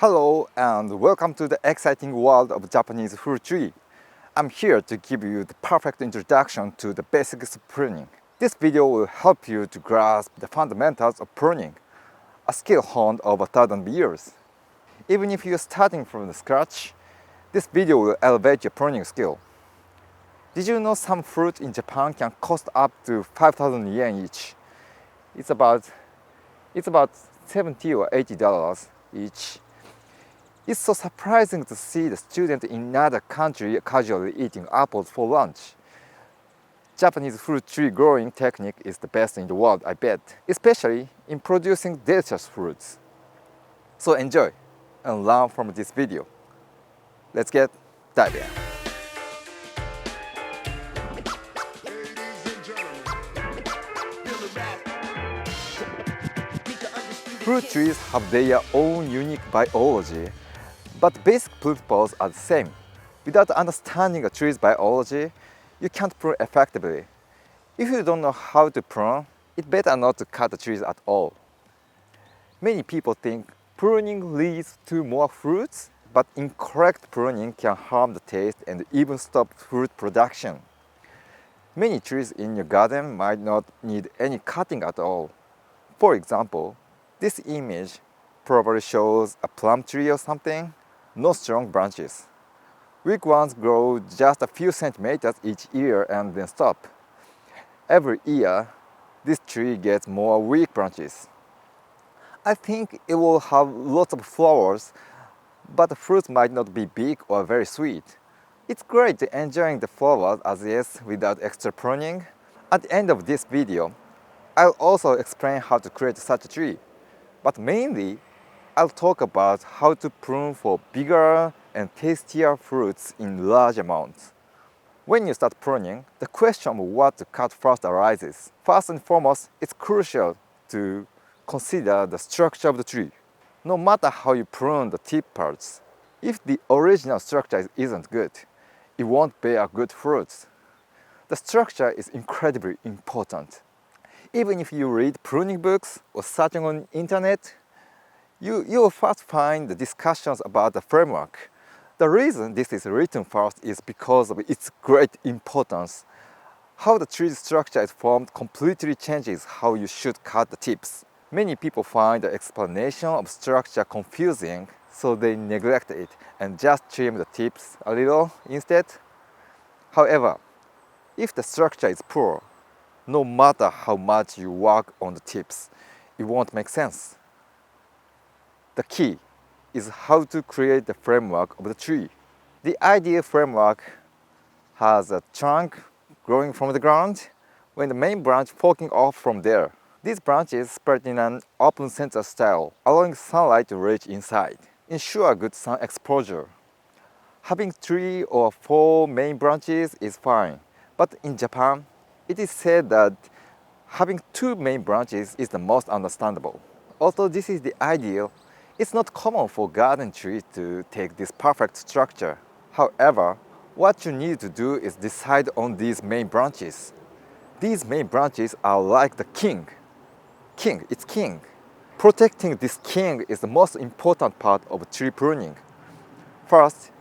Hello and welcome to the exciting world of Japanese fruit tree. I'm here to give you the perfect introduction to the basics of pruning. This video will help you to grasp the fundamentals of pruning, a skill honed over 1,000 years. Even if you're starting from the scratch, this video will elevate your pruning skill. Did you know some fruit in Japan can cost up to 5,000 yen each? It's about 70 or $80 each. It's so surprising to see the student in another country casually eating apples for lunch. Japanese fruit tree growing technique is the best in the world, I bet, especially in producing delicious fruits. So enjoy and learn from this video. Let's get diving. Fruit trees have their own unique biology, but basic principles are the same. Without understanding a tree's biology, you can't prune effectively. If you don't know how to prune, it's better not to cut the trees at all. Many people think pruning leads to more fruits, but incorrect pruning can harm the taste and even stop fruit production. Many trees in your garden might not need any cutting at all. For example, this image probably shows a plum tree or something. No strong branches. Weak ones grow just a few centimeters each year and then stop. Every year, this tree gets more weak branches. I think it will have lots of flowers, but the fruits might not be big or very sweet. It's great enjoying the flowers as is without extra pruning. At the end of this video, I'll also explain how to create such a tree. But mainly, I'll talk about how to prune for bigger and tastier fruits in large amounts. When you start pruning, the question of what to cut first arises. First and foremost, it's crucial to consider the structure of the tree. No matter how you prune the tip parts, if the original structure isn't good, it won't bear good fruits. The structure is incredibly important. Even if you read pruning books or searching on internet, you will first find the discussions about the framework. The reason this is written first is because of its great importance. How the tree's structure is formed completely changes how you should cut the tips. Many people find the explanation of structure confusing, so they neglect it and just trim the tips a little instead. However, if the structure is poor, no matter how much you work on the tips, it won't make sense. The key is how to create the framework of the tree. The ideal framework has a trunk growing from the ground, with the main branch forking off from there. These branches spread in an open center style, allowing sunlight to reach inside. Ensure good sun exposure. Having 3 or 4 main branches is fine, but in Japan, it is said that having 2 main branches is the most understandable. Although this is the ideal, it's not common for garden trees to take this perfect structure. However, what you need to do is decide on these main branches. These main branches are like the king. It's king. Protecting this king is the most important part of tree pruning. First,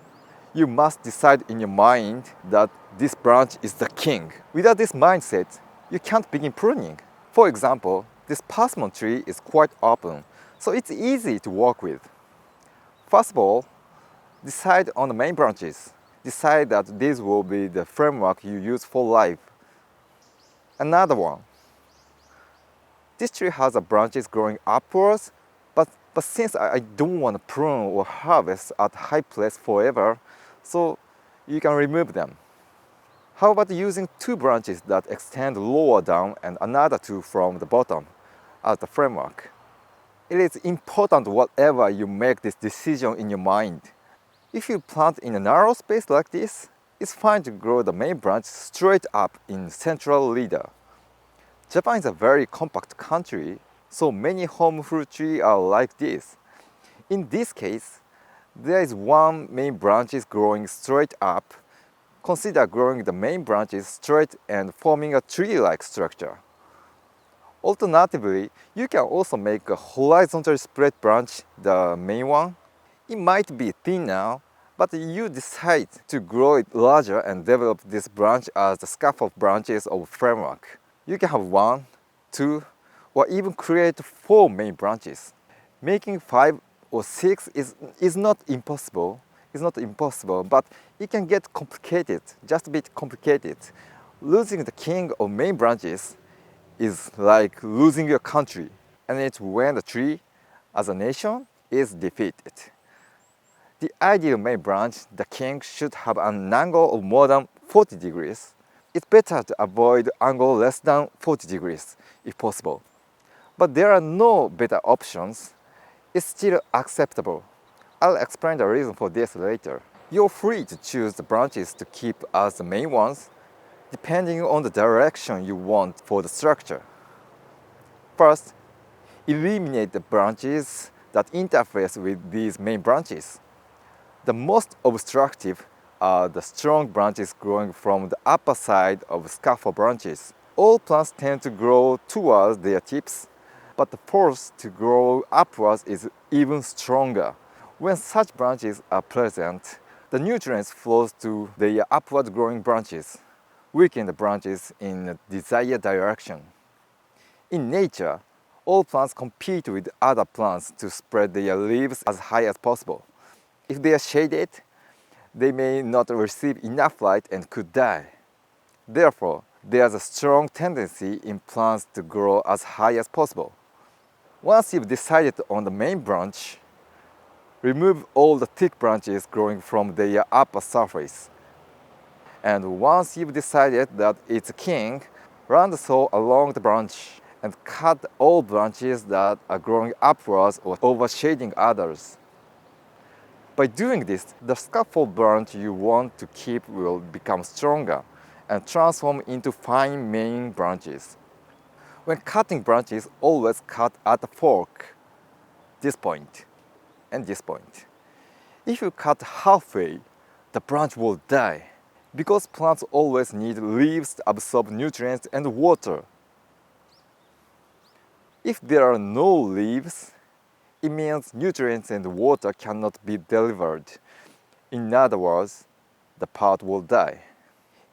you must decide in your mind that this branch is the king. Without this mindset, you can't begin pruning. For example, this persimmon tree is quite open, so it's easy to work with. First of all, decide on the main branches. Decide that this will be the framework you use for life. Another one. This tree has branches growing upwards, but since I don't want to prune or harvest at high place forever, so you can remove them. How about using 2 branches that extend lower down and another 2 from the bottom as the framework? It is important whatever you make this decision in your mind. If you plant in a narrow space like this, it's fine to grow the main branch straight up in central leader. Japan is a very compact country, so many home fruit trees are like this. In this case, there is 1 main branch growing straight up. Consider growing the main branches straight and forming a tree-like structure. Alternatively, you can also make a horizontally spread branch the main one. It might be thin now, but you decide to grow it larger and develop this branch as the scaffold branches of a framework. You can have 1, 2, or even create 4 main branches. Making 5 or 6 is not impossible. It's not impossible, but it can get complicated, just a bit complicated. Losing the king of main branches is like losing your country, and it's when the tree, as a nation, is defeated. The ideal main branch, the king, should have an angle of more than 40 degrees. It's better to avoid angle less than 40 degrees if possible. But there are no better options. It's still acceptable. I'll explain the reason for this later. You're free to choose the branches to keep as the main ones, depending on the direction you want for the structure. First, eliminate the branches that interface with these main branches. The most obstructive are the strong branches growing from the upper side of scaffold branches. All plants tend to grow towards their tips, but the force to grow upwards is even stronger. When such branches are present, the nutrients flow to their upward growing branches, weakening the branches in the desired direction. In nature, all plants compete with other plants to spread their leaves as high as possible. If they are shaded, they may not receive enough light and could die. Therefore, there's a strong tendency in plants to grow as high as possible. Once you've decided on the main branch, remove all the thick branches growing from their upper surface. And once you've decided that it's a king, run the saw along the branch and cut all branches that are growing upwards or overshading others. By doing this, the scaffold branch you want to keep will become stronger and transform into fine main branches. When cutting branches, always cut at the fork, this point and this point. If you cut halfway, the branch will die, because plants always need leaves to absorb nutrients and water. If there are no leaves, it means nutrients and water cannot be delivered. In other words, the part will die.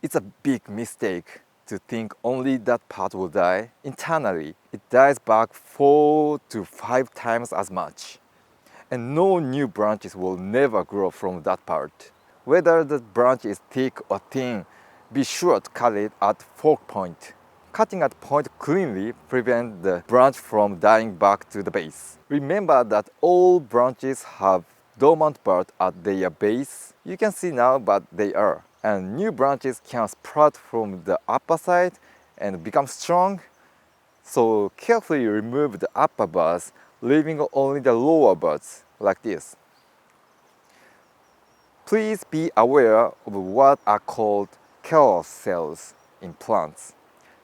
It's a big mistake to think only that part will die. Internally, it dies back 4 to 5 times as much. And no new branches will never grow from that part. Whether the branch is thick or thin, be sure to cut it at fork point. Cutting at point cleanly prevents the branch from dying back to the base. Remember that all branches have dormant buds at their base. You can see now, but they are. And new branches can sprout from the upper side and become strong. So carefully remove the upper buds, leaving only the lower buds, like this. Please be aware of what are called callus cells in plants.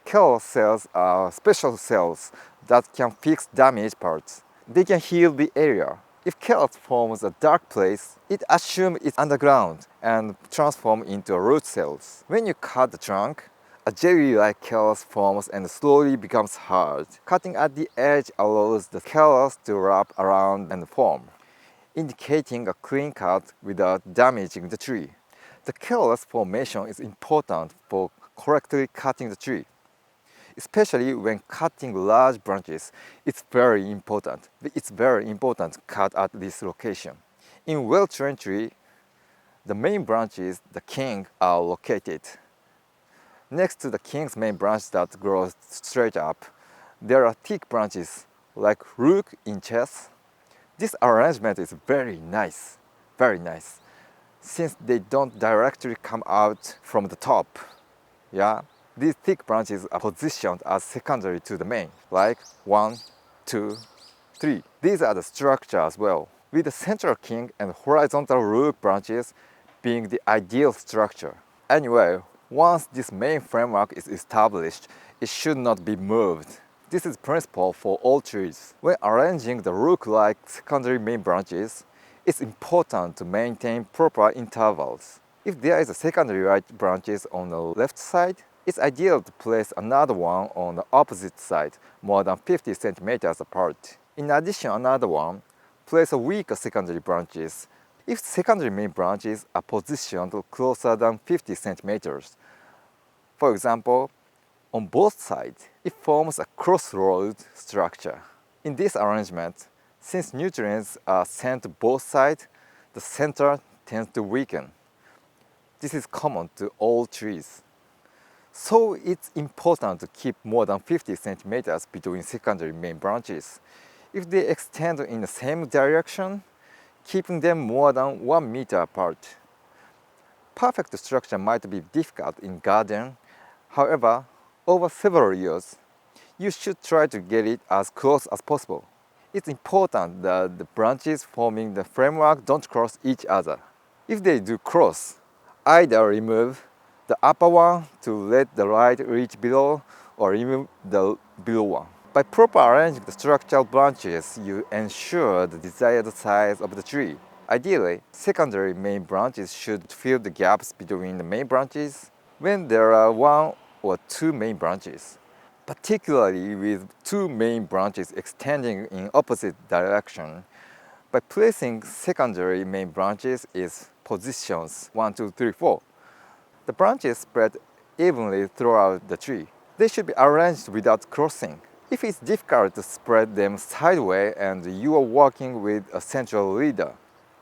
Callus cells are special cells that can fix damaged parts. They can heal the area. If callus forms a dark place, it assumes it's underground and transforms into root cells. When you cut the trunk, a jelly-like callus forms and slowly becomes hard. Cutting at the edge allows the callus to wrap around and form, indicating a clean cut without damaging the tree. The callus formation is important for correctly cutting the tree. Especially when cutting large branches, it's very important. It's very important to cut at this location. In well-trained tree, the main branches, the king, are located. Next to the king's main branch that grows straight up, there are thick branches like rook in chess. This arrangement is very nice, since they don't directly come out from the top. Yeah? These thick branches are positioned as secondary to the main, like 1, 2, 3. These are the structure as well, with the central king and horizontal root branches being the ideal structure. Anyway, once this main framework is established, it should not be moved. This is principle for all trees. When arranging the rook-like secondary main branches, it's important to maintain proper intervals. If there is a secondary right branches on the left side, it's ideal to place another one on the opposite side, more than 50 centimeters apart. In addition, another one, place a weaker secondary branches. If secondary main branches are positioned closer than 50 centimeters, for example, on both sides, it forms a crossroad structure. In this arrangement, since nutrients are sent to both sides, the center tends to weaken. This is common to all trees. So it's important to keep more than 50 centimeters between secondary main branches. If they extend in the same direction, keeping them more than 1 meter apart. Perfect structure might be difficult in garden. However, over several years, you should try to get it as close as possible. It's important that the branches forming the framework don't cross each other. If they do cross, either remove the upper one to let the light reach below or remove the below one. By proper arranging the structural branches, you ensure the desired size of the tree. Ideally, secondary main branches should fill the gaps between the main branches when there are one or two main branches, particularly with two main branches extending in opposite direction. By placing secondary main branches in positions 1, 2, 3, 4, the branches spread evenly throughout the tree. They should be arranged without crossing. If it's difficult to spread them sideways and you are working with a central leader,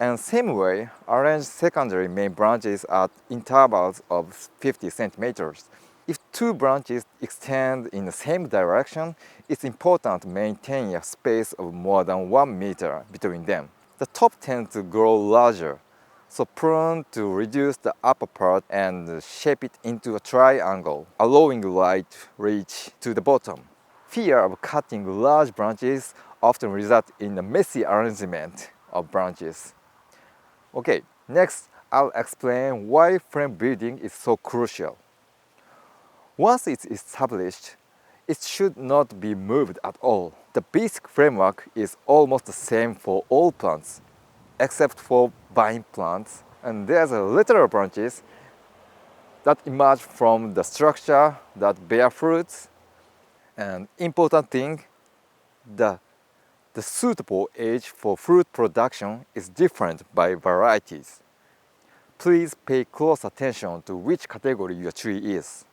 and same way, arrange secondary main branches at intervals of 50 centimeters. If two branches extend in the same direction, it's important to maintain a space of more than 1 meter between them. The top tends to grow larger, so prune to reduce the upper part and shape it into a triangle, allowing light reach to the bottom. Fear of cutting large branches often results in a messy arrangement of branches. Okay, next I'll explain why frame building is so crucial. Once it's established, it should not be moved at all. The basic framework is almost the same for all plants, except for vine plants, and there's a lateral branches that emerge from the structure that bear fruits. And important thing, the suitable age for fruit production is different by varieties. Please pay close attention to which category your tree is.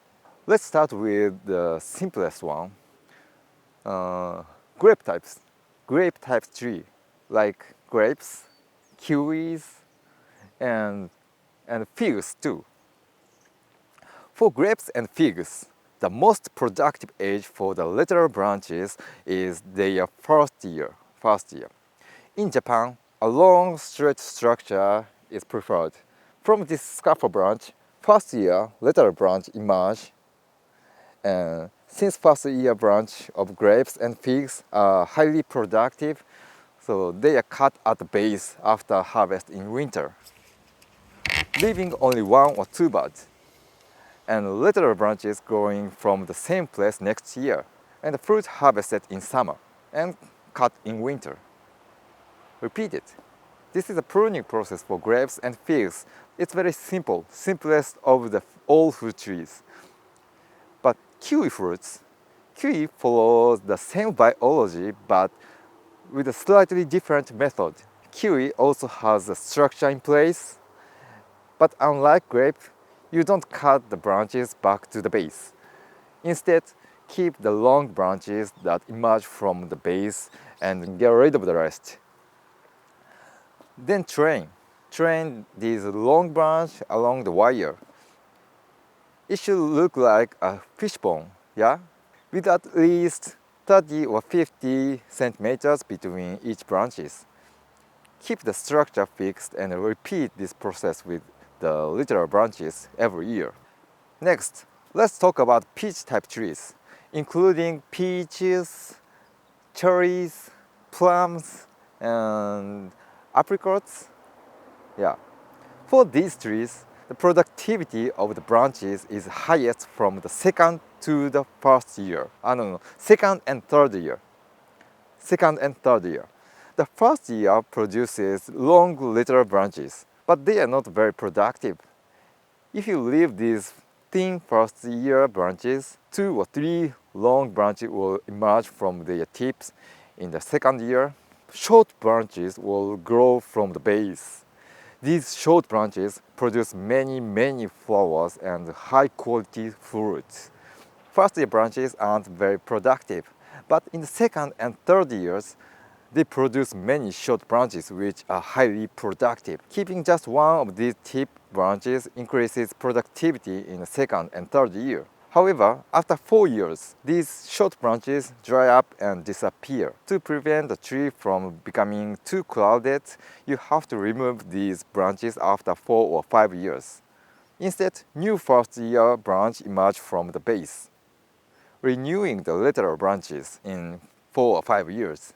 Let's start with the simplest one, grape types. Grape type tree, like grapes, kiwis, and figs too. For grapes and figs, the most productive age for the lateral branches is their first year. In Japan, a long straight structure is preferred. From this scaffold branch, first year lateral branch emerge. And since first year branch of grapes and figs are highly productive, so they are cut at the base after harvest in winter, leaving only 1 or 2 buds, and lateral branches growing from the same place next year, and the fruit harvested in summer and cut in winter. Repeat it. This is a pruning process for grapes and figs. It's very simple, simplest of all fruit trees. But kiwi follows the same biology but with a slightly different method. Kiwi also has a structure in place, but unlike grape, you don't cut the branches back to the base. Instead, keep the long branches that emerge from the base and get rid of the rest. Then train these long branches along the wire. It should look like a fishbone, yeah? With at least 30 or 50 centimeters between each branches. Keep the structure fixed and repeat this process with the lateral branches every year. Next, let's talk about peach type trees, including peaches, cherries, plums, and apricots. Yeah. For these trees, the productivity of the branches is highest from the second to the first year. Second and third year. The first year produces long lateral branches, but they are not very productive. If you leave these thin first year branches, 2 or 3 long branches will emerge from their tips in the second year. short branches will grow from the base. These short branches produce many flowers and high quality fruits. First year branches aren't very productive, but in the second and third years, they produce many short branches which are highly productive. Keeping just one of these tip branches increases productivity in the second and third year. However, after 4 years, these short branches dry up and disappear. To prevent the tree from becoming too crowded, you have to remove these branches after 4 or 5 years. Instead, new first year branch emerge from the base, renewing the lateral branches in 4 or 5 years.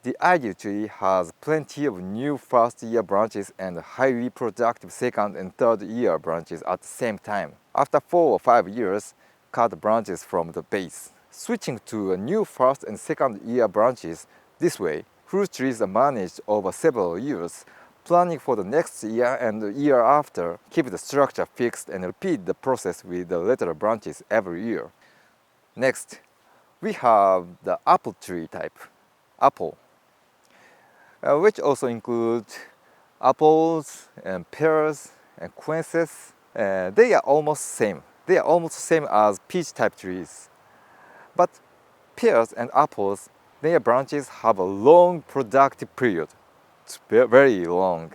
The ideal tree has plenty of new first year branches and highly productive second and third year branches at the same time. After 4 or 5 years, cut branches from the base. Switching to a new first and second year branches, this way, fruit trees are managed over several years. Planning for the next year and the year after, keep the structure fixed and repeat the process with the lateral branches every year. Next, we have the apple tree type, apple, which also includes apples and pears and quinces. They are almost same. They are almost same as peach type trees. But pears and apples, their branches have a long productive period. It's very long.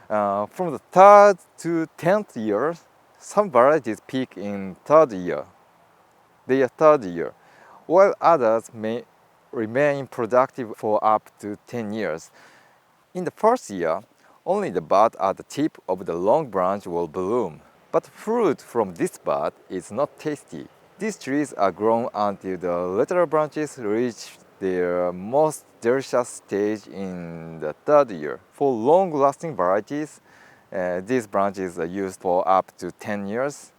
From the third to 10th year, some varieties peak in third year, their third year, while others may remain productive for up to 10 years. In the first year, only the bud at the tip of the long branch will bloom. But fruit from this bud is not tasty. These trees are grown until the lateral branches reach their most delicious stage in the third year. For long-lasting varieties, these branches are used for up to 10 years.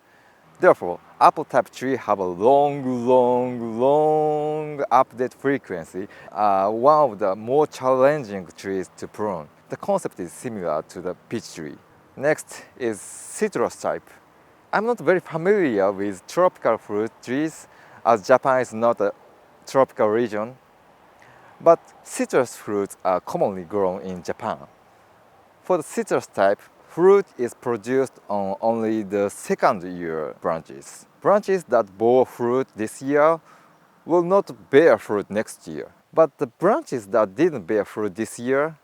Therefore, apple type tree have a long update frequency, one of the more challenging trees to prune. The concept is similar to the peach tree. Next is citrus type. I'm not very familiar with tropical fruit trees as Japan is not a tropical region, but citrus fruits are commonly grown in Japan. For the citrus type, fruit is produced on only the second year branches. Branches that bore fruit this year will not bear fruit next year, but the branches that didn't bear fruit this year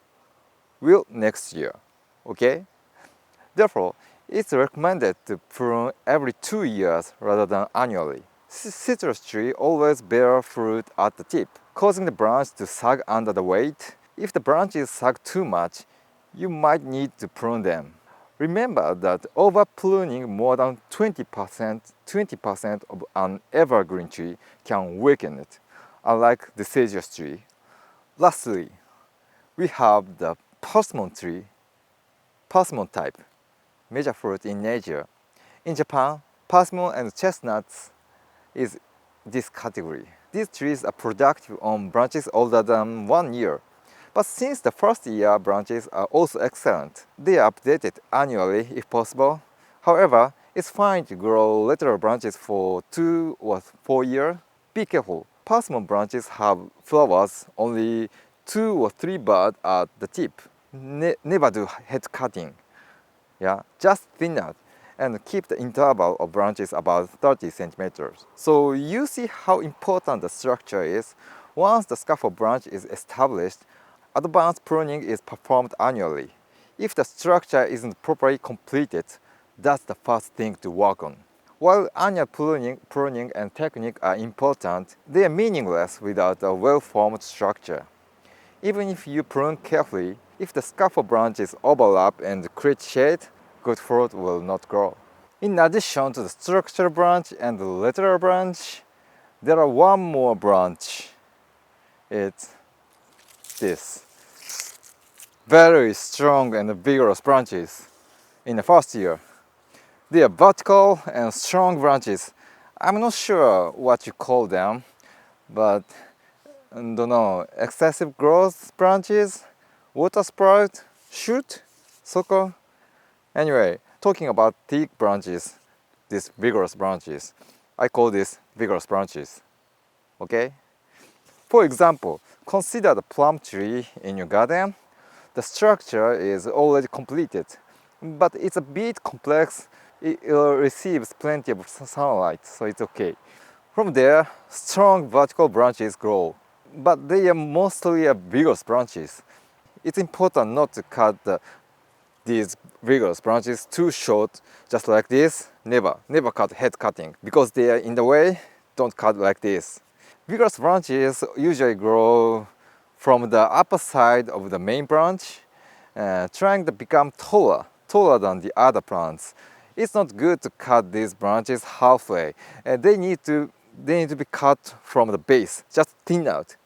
will next year. Okay? Therefore, it's recommended to prune every 2 years rather than annually. Citrus tree always bear fruit at the tip, causing the branch to sag under the weight. If the branches sag too much, you might need to prune them. Remember that over pruning more than 20% of an evergreen tree can weaken it, unlike the deciduous tree. Lastly, we have the persimmon tree, persimmon type, major fruit in Asia. In Japan, persimmon and chestnuts is this category. These trees are productive on branches older than 1 year. But since the first year branches are also excellent, they are updated annually if possible. However, it's fine to grow lateral branches for 2 or 4 years. Be careful, persimmon branches have flowers only 2 or 3 buds at the tip. Never do head cutting. Just thin out and keep the interval of branches about 30 centimeters. So you see how important the structure is. Once the scaffold branch is established, advanced pruning is performed annually. If the structure isn't properly completed, that's the first thing to work on. While annual pruning and technique are important, they are meaningless without a well-formed structure. Even if you prune carefully, if the scaffold branches overlap and create shade, good fruit will not grow. In addition to the structural branch and the lateral branch, there are one more branch. It's this. Very strong and vigorous branches in the first year. They are vertical and strong branches. I'm not sure what you call them, but I don't know, excessive growth branches, water sprout, shoot, sucker. Anyway, talking about thick branches, these vigorous branches, I call this vigorous branches. Okay? For example, consider the plum tree in your garden. The structure is already completed, but it's a bit complex. It receives plenty of sunlight, so it's okay. From there, strong vertical branches grow, but they are mostly vigorous branches. It's important not to cut these vigorous branches too short, just like this. Never cut head cutting, because they are in the way. Don't cut like this. Vigorous branches usually grow from the upper side of the main branch, trying to become taller than the other plants. It's not good to cut these branches halfway. They need to be cut from the base, just thin out.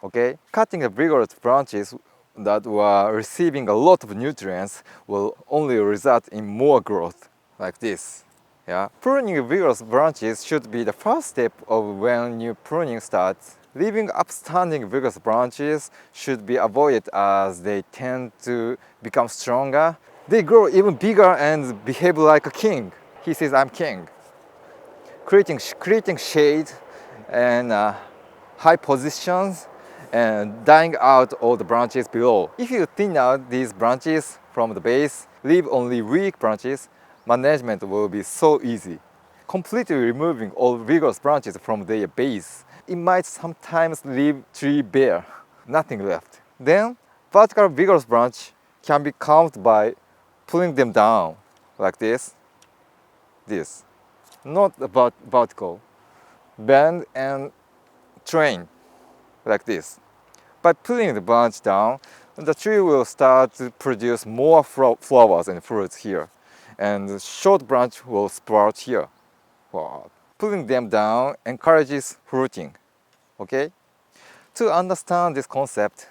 Okay? Cutting the vigorous branches that were receiving a lot of nutrients will only result in more growth, like this. Yeah. Pruning vigorous branches should be the first step of when new pruning starts. Leaving upstanding vigorous branches should be avoided as they tend to become stronger. They grow even bigger and behave like a king. He says, I'm king. Creating shade and high positions and dying out all the branches below. If you thin out these branches from the base, leave only weak branches, management will be so easy. Completely removing all vigorous branches from their base, it might sometimes leave tree bare, nothing left. Then, vertical vigorous branch can be calmed by pulling them down, like this. Not about vertical. Bend and train, like this. By pulling the branch down, the tree will start to produce more flowers and fruits here, and the short branch will sprout here. Wow. Pulling them down encourages fruiting. Okay? To understand this concept,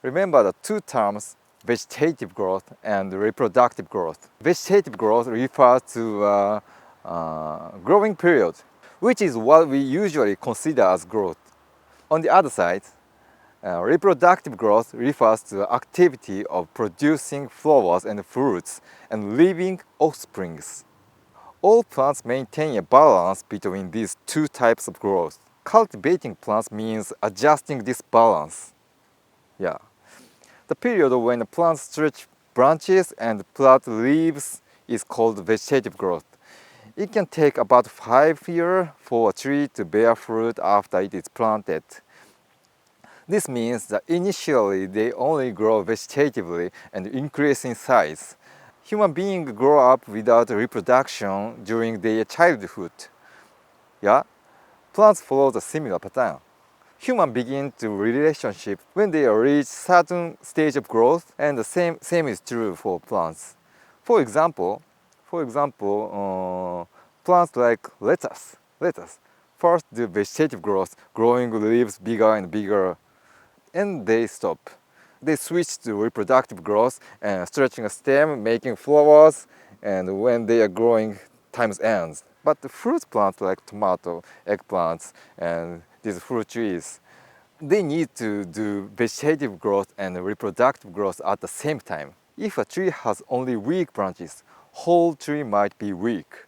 remember the two terms, vegetative growth and reproductive growth. Vegetative growth refers to growing period, which is what we usually consider as growth. On the other side, reproductive growth refers to the activity of producing flowers and fruits and living offsprings. All plants maintain a balance between these two types of growth. Cultivating plants means adjusting this balance. Yeah. The period when the plants stretch branches and plant leaves is called vegetative growth. It can take about 5 years for a tree to bear fruit after it is planted. This means that initially they only grow vegetatively and increase in size. Human beings grow up without reproduction during their childhood. Yeah? Plants follow the similar pattern. Humans begin to relationship when they reach certain stage of growth, and the same is true for plants. For example, plants like lettuce first do vegetative growth, growing leaves bigger and bigger, and they stop. They switch to reproductive growth and stretching a stem, making flowers, and when they are growing, time ends. But the fruit plants like tomato, eggplants, and these fruit trees, they need to do vegetative growth and reproductive growth at the same time. If a tree has only weak branches, whole tree might be weak.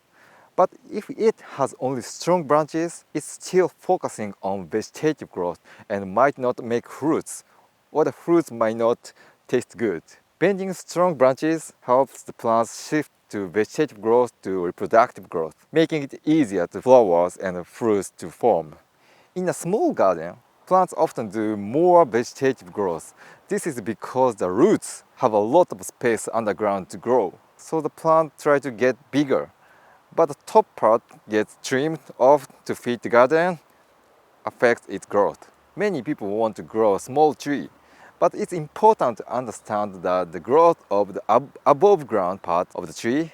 But if it has only strong branches, it's still focusing on vegetative growth and might not make fruits, or the fruits might not taste good. Bending strong branches helps the plants shift to vegetative growth to reproductive growth, making it easier for flowers and fruits to form. In a small garden, plants often do more vegetative growth. This is because the roots have a lot of space underground to grow. So the plant tries to get bigger, but the top part gets trimmed off to fit the garden, affects its growth. Many people want to grow a small tree, but it's important to understand that the growth of the above ground part of the tree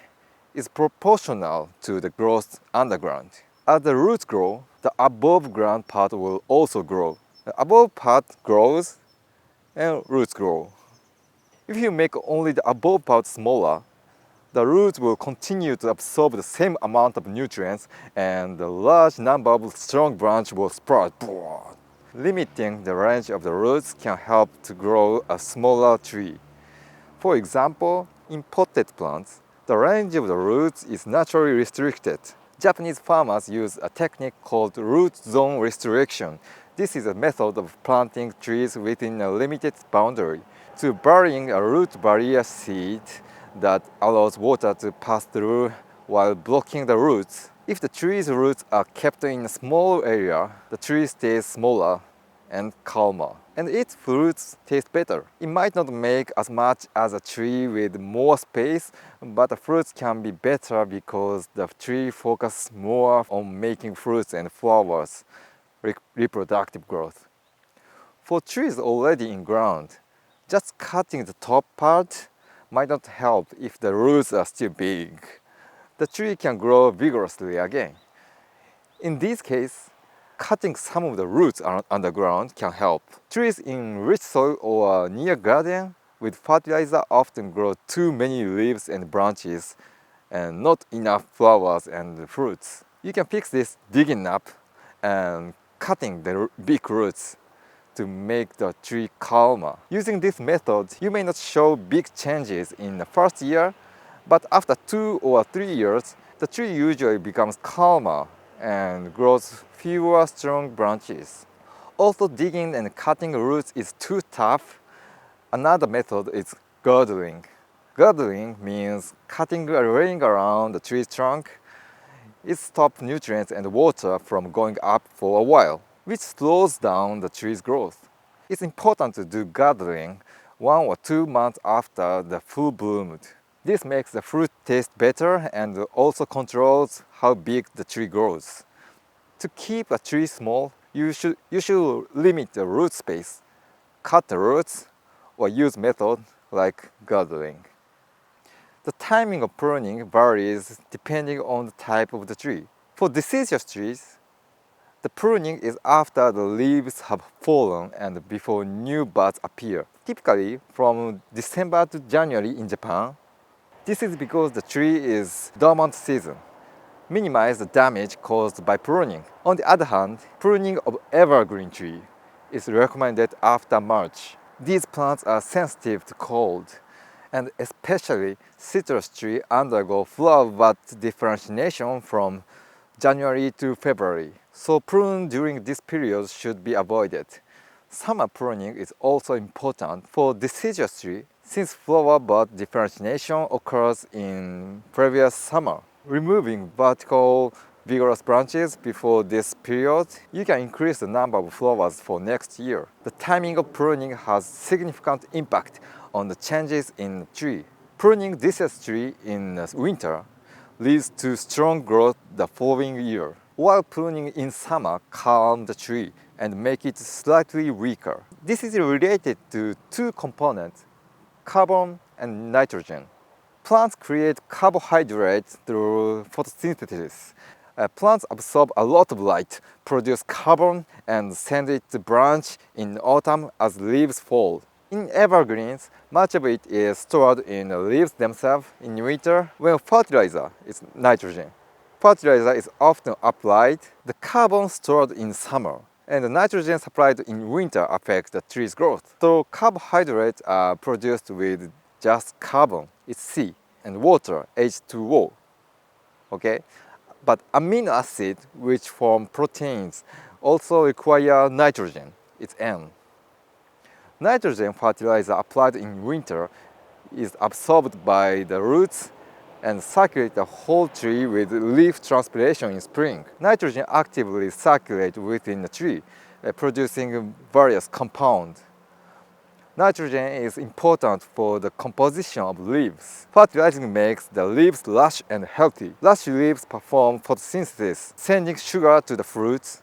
is proportional to the growth underground. As the roots grow, the above ground part will also grow. The above part grows and roots grow. If you make only the above part smaller, the roots will continue to absorb the same amount of nutrients and a large number of strong branches will sprout. Limiting the range of the roots can help to grow a smaller tree. For example, in potted plants, the range of the roots is naturally restricted. Japanese farmers use a technique called root zone restriction. This is a method of planting trees within a limited boundary to burying a root barrier seed that allows water to pass through while blocking the roots. If the tree's roots are kept in a small area, the tree stays smaller and calmer, and its fruits taste better. It might not make as much as a tree with more space, but the fruits can be better because the tree focuses more on making fruits and flowers, reproductive growth. For trees already in ground, just cutting the top part might not help if the roots are still big. The tree can grow vigorously again. In this case, cutting some of the roots underground can help. Trees in rich soil or near garden with fertilizer often grow too many leaves and branches and not enough flowers and fruits. You can fix this digging up and cutting the big roots to make the tree calmer. Using this method, you may not show big changes in the first year, but after 2 or 3 years, the tree usually becomes calmer and grows fewer strong branches. Also, digging and cutting roots is too tough. Another method is girdling. Girdling means cutting a ring around the tree's trunk. It stops nutrients and water from going up for a while, which slows down the tree's growth. It's important to do girdling 1 or 2 months after the full bloomed. This makes the fruit taste better and also controls how big the tree grows. To keep a tree small, you should limit the root space, cut the roots, or use methods like girdling. The timing of pruning varies depending on the type of the tree. For deciduous trees, the pruning is after the leaves have fallen and before new buds appear, typically from December to January in Japan. This is because the tree is dormant season. Minimize the damage caused by pruning. On the other hand, pruning of evergreen tree is recommended after March. These plants are sensitive to cold, and especially citrus trees undergo flower bud differentiation from January to February. So prune during this period should be avoided. Summer pruning is also important for deciduous tree since flower bud differentiation occurs in previous summer. Removing vertical vigorous branches before this period, you can increase the number of flowers for next year. The timing of pruning has significant impact on the changes in the tree. Pruning deciduous tree in winter leads to strong growth the following year, while pruning in summer calms the tree and make it slightly weaker. This is related to 2 components, carbon and nitrogen. Plants create carbohydrates through photosynthesis. Plants absorb a lot of light, produce carbon, and send it to branch in autumn as leaves fall. In evergreens, much of it is stored in the leaves themselves in winter when fertilizer is nitrogen. Fertilizer is often applied. The carbon stored in summer and the nitrogen supplied in winter affect the tree's growth. So carbohydrates are produced with just carbon, it's C, and water, H2O. Okay? But amino acids, which form proteins, also require nitrogen, it's N. Nitrogen fertilizer applied in winter is absorbed by the roots and circulate the whole tree with leaf transpiration in spring. Nitrogen actively circulates within the tree, producing various compounds. Nitrogen is important for the composition of leaves. Fertilizing makes the leaves lush and healthy. Lush leaves perform photosynthesis, sending sugar to the fruits,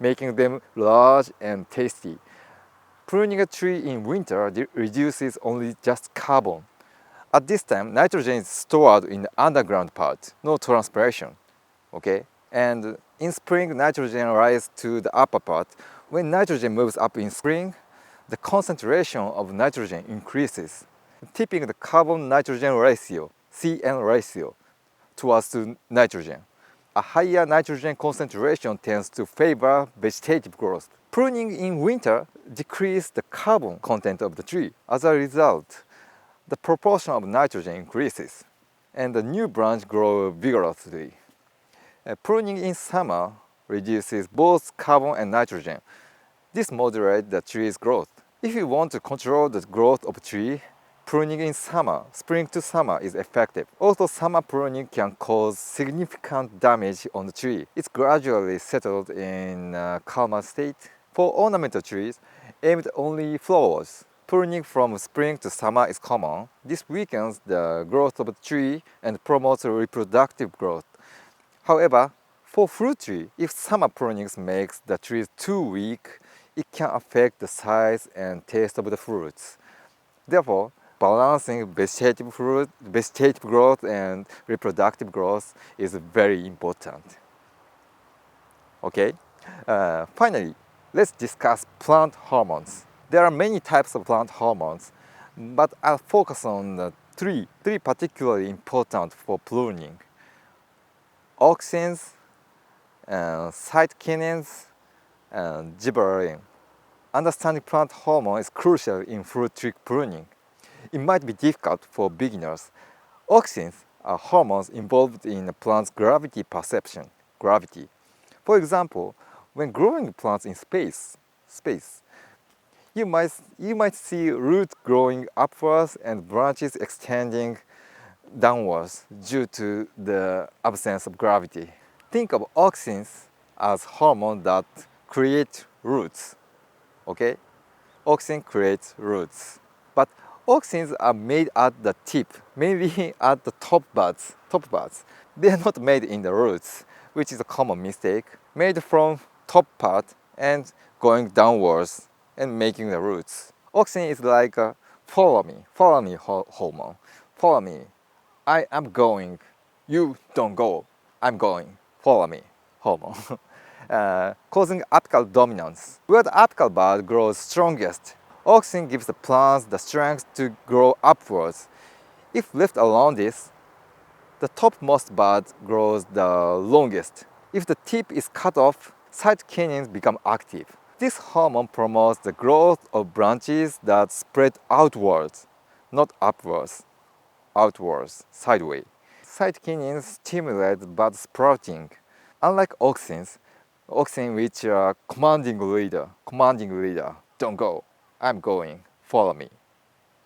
making them large and tasty. Pruning a tree in winter reduces only just carbon. At this time, nitrogen is stored in the underground part, no transpiration. Okay? And in spring, nitrogen rises to the upper part. When nitrogen moves up in spring, the concentration of nitrogen increases, tipping the carbon-nitrogen ratio, CN ratio, towards to nitrogen. A higher nitrogen concentration tends to favor vegetative growth. Pruning in winter decreases the carbon content of the tree. As a result, the proportion of nitrogen increases, and the new branch grows vigorously. Pruning in summer reduces both carbon and nitrogen. This moderates the tree's growth. If you want to control the growth of a tree, pruning in summer, spring to summer is effective. Also, summer pruning can cause significant damage on the tree. It's gradually settled in a calmer state. For ornamental trees, aimed only flowers, pruning from spring to summer is common. This weakens the growth of the tree and promotes reproductive growth. However, for fruit tree, if summer pruning makes the trees too weak, it can affect the size and taste of the fruits. Therefore, balancing vegetative growth and reproductive growth is very important. Okay? Finally, let's discuss plant hormones. There are many types of plant hormones, but I'll focus on the three particularly important for pruning: auxins, cytokinins, and gibberellin. Understanding plant hormone is crucial in fruit tree pruning. It might be difficult for beginners. Auxins are hormones involved in a plant's gravity perception. Gravity. For example, when growing plants in space, you might see roots growing upwards and branches extending downwards due to the absence of gravity. Think of auxins as hormones that create roots. Okay? Auxin creates roots. But auxins are made at the tip, mainly at the top buds. They are not made in the roots, which is a common mistake. Made from top part and going downwards and making the roots. Auxin is like a follow me hormone. Follow me. I am going. You don't go. I'm going. Follow me hormone. Causing apical dominance. Where the apical bud grows strongest, auxin gives the plants the strength to grow upwards. If left alone this, the topmost bud grows the longest. If the tip is cut off, cytokinins become active. This hormone promotes the growth of branches that spread outwards, not upwards, sideways. Cytokinins stimulate bud sprouting. Unlike auxins which are commanding leader, don't go, I'm going, follow me,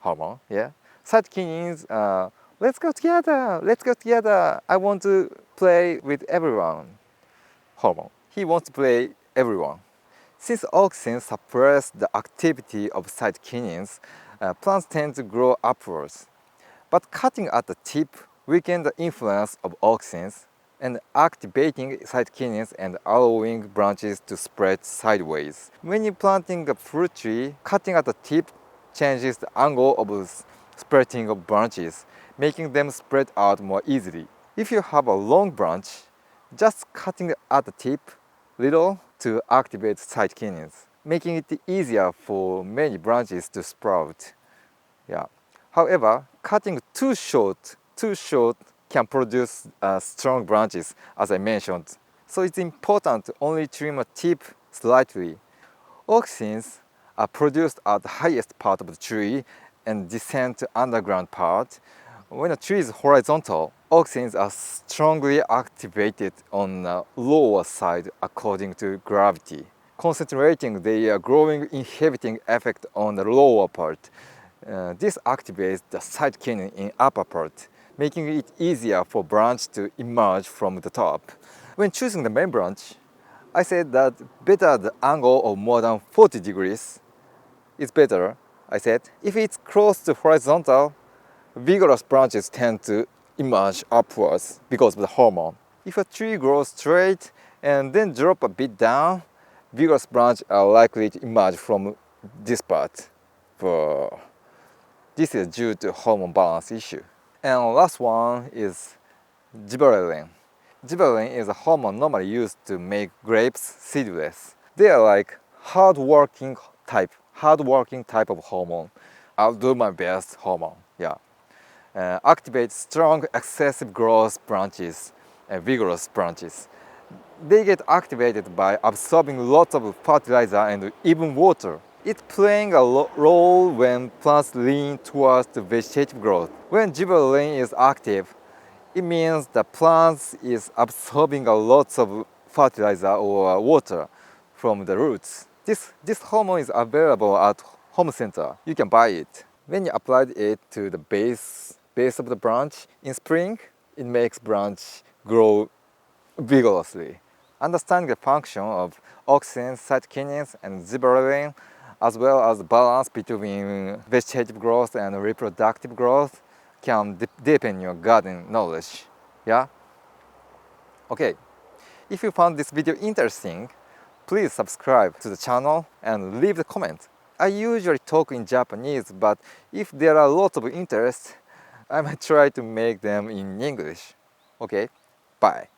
hormone, yeah? Cytokinins, let's go together, I want to play with everyone, hormone. He wants to play everyone. Since auxins suppress the activity of cytokinins, plants tend to grow upwards. But cutting at the tip weakens the influence of auxins and activating cytokinins and allowing branches to spread sideways. When you're planting a fruit tree, cutting at the tip changes the angle of spreading of branches, making them spread out more easily. If you have a long branch, just cutting at the tip little to activate cytokinins, making it easier for many branches to sprout. Yeah. However, cutting too short can produce strong branches, as I mentioned. So it's important to only trim a tip slightly. Auxins are produced at the highest part of the tree and descend to underground part. When a tree is horizontal, auxins are strongly activated on the lower side according to gravity, concentrating their growing inhibiting effect on the lower part. This activates the cytokinin in upper part, making it easier for branch to emerge from the top. When choosing the main branch, I said that better the angle of more than 40 degrees is better. I said if it's close to horizontal, vigorous branches tend to emerge upwards because of the hormone. If a tree grows straight and then drop a bit down, vigorous branches are likely to emerge from this part. This is due to hormone balance issue. And last one is gibberellin. Gibberellin is a hormone normally used to make grapes seedless. They are like hard-working type of hormone. I'll do my best hormone. Yeah. Activate strong excessive growth branches and vigorous branches. They get activated by absorbing lots of fertilizer and even water. It's playing a role when plants lean towards the vegetative growth. When gibberellin is active, it means the plant is absorbing a lot of fertilizer or water from the roots. This hormone is available at home center. You can buy it. When you apply it to the base of the branch in spring, it makes branch grow vigorously. Understanding the function of auxins, cytokinins, and gibberellin, as well as balance between vegetative growth and reproductive growth, can deepen your garden knowledge. Yeah? Okay. If you found this video interesting, please subscribe to the channel and leave a comment. I usually talk in Japanese, but if there are lots of interest, I might try to make them in English. Okay? Bye.